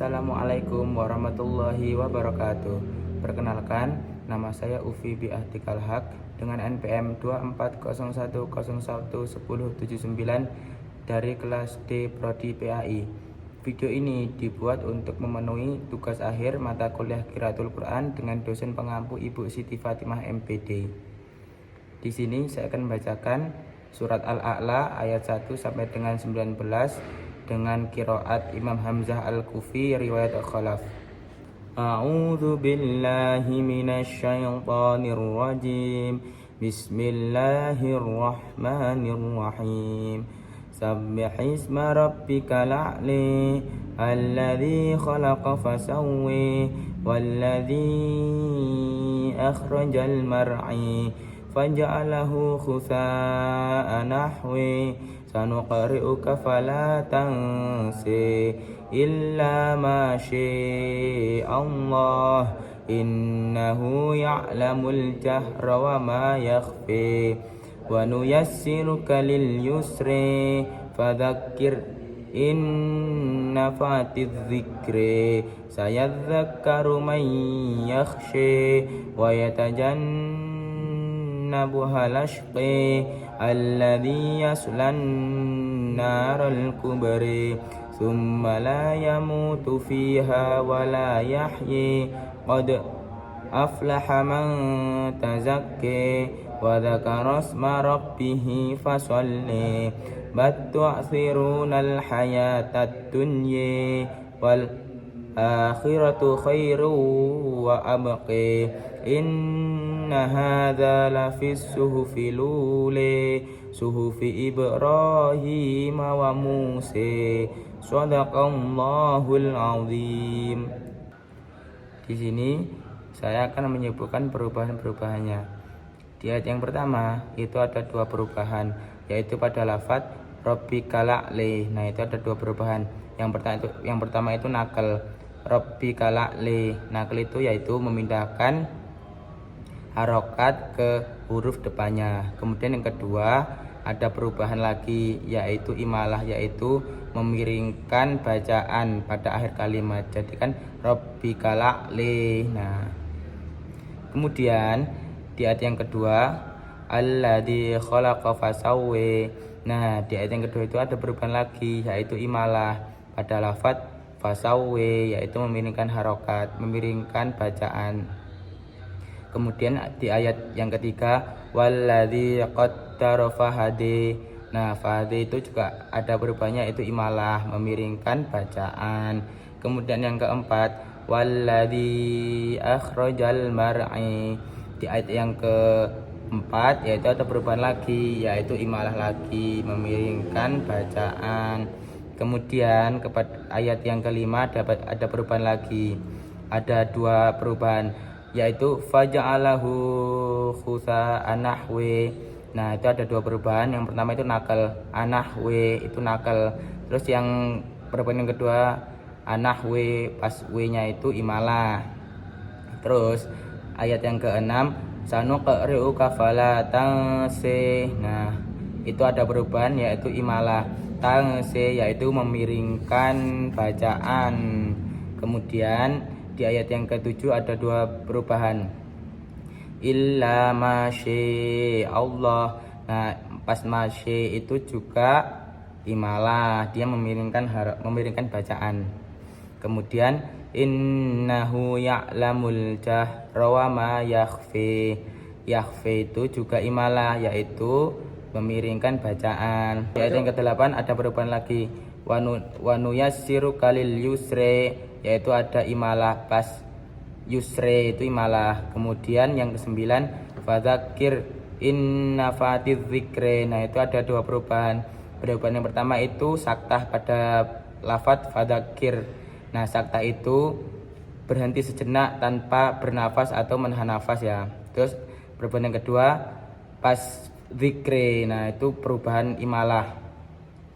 Assalamualaikum warahmatullahi wabarakatuh. Perkenalkan, nama saya Ufi Bi'ahtikal Haq dengan NPM 2401011079 dari kelas D Prodi PAI. Video ini dibuat untuk memenuhi tugas akhir mata kuliah Qiraatul Quran dengan dosen pengampu Ibu Siti Fatimah MPD. Di sini saya akan membacakan surat Al-A'la ayat 1 sampai dengan 19 dengan qiraat Imam Hamzah Al-Kufi riwayat Khalaf. A'udzu billahi minasy syaithanir rajim. Bismillahirrahmanirrahim. Sabbihisma rabbikal a'la alladzi khalaqa fasawwa walladzi akhrajal mar'i faja'alahu khusa'an nahwi sanuqri'uka fala tansi illa ma Allah innahu ya'lamul jahra wa ma yakhfi wa nuyassiruka lil yusri fadzakkir in nafatiz dzikri sayadzakkaru man yakhshi wa yatajannabuhal ashqi alladzi yaslan naral kubri thumma la yamutu fiha wa la yahyi qad aflaha man tazakki wa dzakara isma rabbih fasalli bal tu'thirunal hayatad dunya wal akhiratu khairu wa abqi inna hadza lafis suhufil ula suhufi Ibrahim wa Musa shadaqallahul azim. Di sini saya akan menyebutkan perubahan-perubahannya. Di ayat yang pertama itu ada dua perubahan, yaitu pada lafaz Rabbikal a'la. Nah, itu ada dua perubahan. Yang pertama itu nakal. Rabbikal a'la. Nakal itu yaitu memindahkan harokat ke huruf depannya. Kemudian yang kedua ada perubahan lagi, yaitu imalah, yaitu memiringkan bacaan pada akhir kalimat. Jadi kan Rabbikal a'la. Nah, kemudian di ayat yang kedua alladzi khalaqa fasawwa. Nah, di ayat yang kedua itu ada perubahan lagi, yaitu imalah pada lafaz fasawwa, yaitu memiringkan harokat, memiringkan bacaan. Kemudian di ayat yang ketiga walladzi qaddara fahadi. Nah, fahadi itu juga ada perubahannya, yaitu imalah, memiringkan bacaan. Kemudian yang keempat walladzi akhrajal mar'i. Di ayat yang keempat yaitu ada perubahan lagi, yaitu imalah lagi, memiringkan bacaan. Kemudian kepada ayat yang kelima ada perubahan lagi, ada dua perubahan, yaitu faja'alahu khusa'an nahwi. Nah, itu ada dua perubahan. Yang pertama itu nakal, anahwi itu nakal. Terus yang perubahan yang kedua anahwi, pas w-nya itu imalah. Terus ayat yang keenam sanuqri'uka fala tansi. Nah, itu ada perubahan, yaitu imalah, tansi yaitu memiringkan bacaan. Kemudian di ayat yang ketujuh ada dua perubahan, illa masyi Allah. Nah, pas masyi itu juga imalah, dia memiringkan bacaan. Kemudian innahu ya'lamul jahra wa ma yakhfi. Yakhfi itu juga imalah, yaitu memiringkan bacaan. Di ayat yang ke-8 ada perubahan lagi, wa nuyassiruka lil yusri, yaitu ada imalah, pas yusri itu imalah. Kemudian yang ke-9 fadzakir in nafatiz dzikri. Nah, itu ada dua perubahan. Perubahan yang pertama itu saktah pada lafaz fadzakir. Nah, sakta itu berhenti sejenak tanpa bernafas atau menahan nafas ya. Terus perubahan yang kedua pas dzikri. Nah, itu perubahan imalah,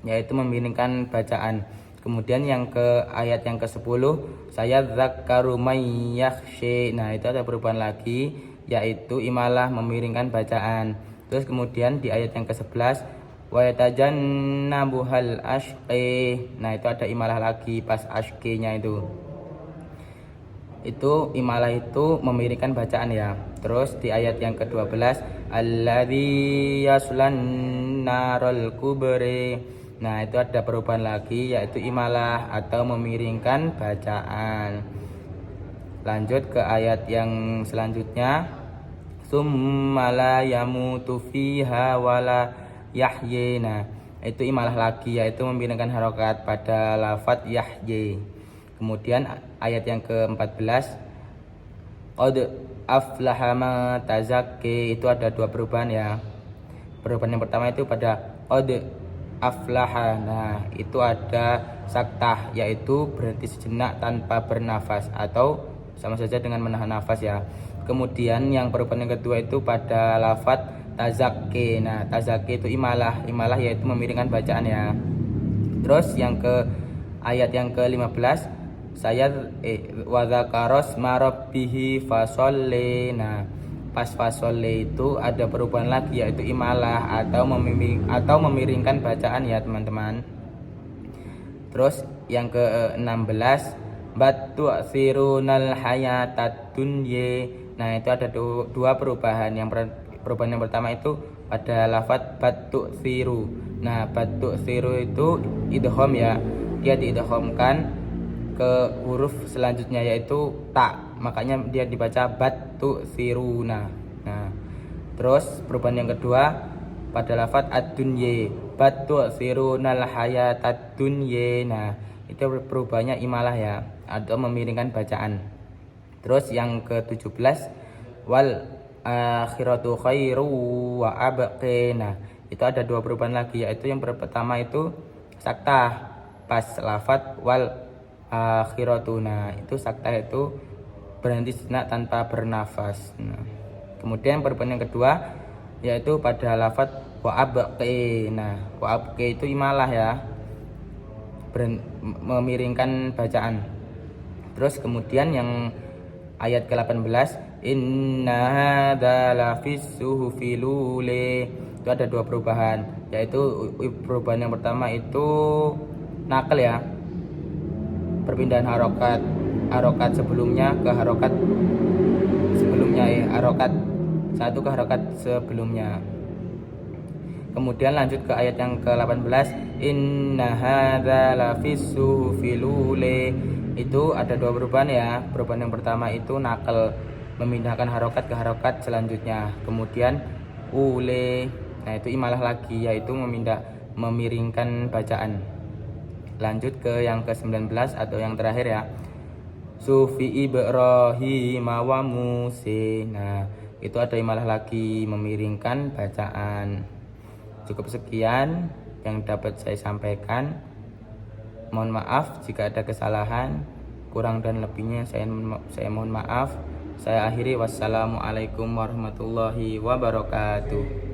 yaitu memiringkan bacaan. Kemudian yang ke ayat yang ke-10 sayadzakkaru may yakhshi. Nah, itu ada perubahan lagi, yaitu imalah, memiringkan bacaan. Terus kemudian di ayat yang ke-11 wa yatajannabuhal ashqi. Nah, itu ada imalah lagi pas ashqinya itu. Itu imalah itu memiringkan bacaan ya. Terus di ayat yang ke-12, alladzi yaslan narul kubri. Nah, itu ada perubahan lagi yaitu imalah atau memiringkan bacaan. Lanjut ke ayat yang selanjutnya, summa la yamutu fiha wala yahyi. Nah, itu imalah lagi yaitu memiringkan harokat pada lafadz yahyi. Kemudian ayat yang ke-14, qad aflaha ma tazakki. Itu ada dua perubahan ya. Perubahan yang pertama itu pada qad aflaha. Nah, itu ada saktah yaitu berhenti sejenak tanpa bernafas atau sama saja dengan menahan nafas ya. Kemudian yang perubahan yang kedua itu pada lafadz tazakki. Nah, tazakki itu imalah yaitu memiringkan bacaan ya. Terus yang ke ayat yang ke-15, saya wa dzakaros marabbihi fasolli. Nah, pas fasolli itu ada perubahan lagi yaitu imalah atau memiringkan bacaan ya teman-teman. Terus yang ke-16, batu'sirunal hayatad dunya. Nah, itu ada dua perubahan. Perubahan yang pertama itu pada lafadz batu'siru. Nah, batu'siru itu idgham ya. Dia diidghamkan ke huruf selanjutnya yaitu ta, makanya dia dibaca batu'siruna. Nah, terus perubahan yang kedua pada lafadz ad-dunya, batu'sirunal hayatad dunya. Nah, itu perubahannya imalah ya atau memiringkan bacaan. Terus yang ke-17, wal akhiratu khairu wa abqi. Nah, itu ada dua perubahan lagi yaitu yang pertama itu saktah pas lafadz wal akhiratu. Nah, itu saktah itu berhenti sejenak tanpa bernafas. Nah, kemudian perubahan yang kedua yaitu pada lafadz wa abqi. Nah, wa abqi itu imalah ya, memiringkan bacaan. Terus kemudian yang ayat ke-18, inna hadza lafis suhufil ula. Itu ada dua perubahan yaitu perubahan yang pertama itu nakal ya, perpindahan harokat sebelumnya ke harokat sebelumnya harokat satu ke harokat sebelumnya. Kemudian lanjut ke ayat yang ke-18, inna hadza lafis suhufil ula. Itu ada dua perubahan ya. Perubahan yang pertama itu nakal, memindahkan harokat ke harokat selanjutnya. Kemudian ule, nah itu imalah lagi yaitu memiringkan bacaan. Lanjut ke yang ke-19 atau yang terakhir ya, sufi Ibrahim wa Musa. Nah, itu ada imalah lagi memiringkan bacaan. Cukup sekian yang dapat saya sampaikan. Mohon maaf jika ada kesalahan, kurang dan lebihnya saya mohon maaf. Saya akhiri, wassalamualaikum warahmatullahi wabarakatuh.